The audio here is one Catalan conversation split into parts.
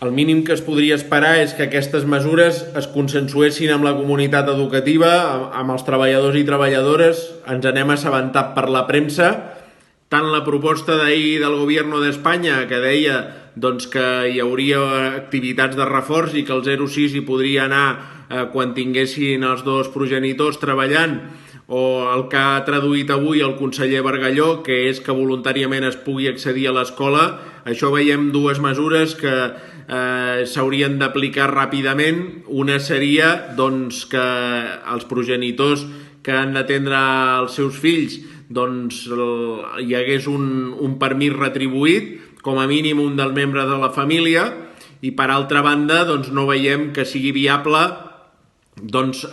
El mínim que es podria esperar és que aquestes mesures es consensuessin amb la comunitat educativa, amb els treballadors i treballadores. Ens n'hem assabentat per la premsa. Tant la proposta d'ahir del Govern d'Espanya, que deia que hi hauria activitats de reforç i que el 0,6 hi podria anar quan tinguessin els dos progenitors treballant, o el que ha traduït avui el conseller Bargalló, que és que voluntàriament es pugui accedir a l'escola. Això veiem dues mesures que s'haurien d'aplicar ràpidament. Una seria que els progenitors que han d'atendre els seus fills hi hagués un permís retribuït, com a mínim un dels membres de la família, i per altra banda no veiem que sigui viable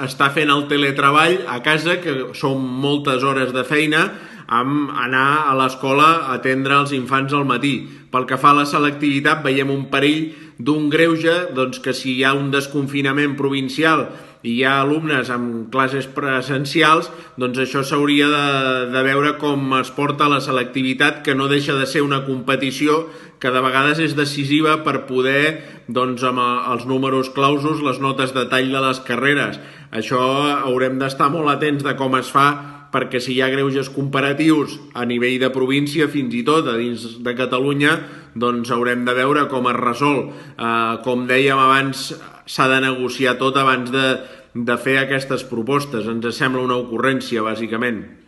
estar fent el teletreball a casa, que són moltes hores de feina, amb anar a l'escola a atendre els infants al matí. Pel que fa a la selectivitat, veiem un perill d'un greuge, que si hi ha un desconfinament provincial i hi ha alumnes amb classes presencials, això s'hauria de veure com es porta la selectivitat, que no deixa de ser una competició que de vegades és decisiva per poder, amb els números clausos, les notes de tall de les carreres. Això haurem d'estar molt atents de com es fa, perquè si hi ha greuges comparatius a nivell de província, fins i tot a dins de Catalunya, haurem de veure com es resol. Com dèiem abans, s'ha de negociar tot abans de fer aquestes propostes. Ens sembla una ocurrència, bàsicament.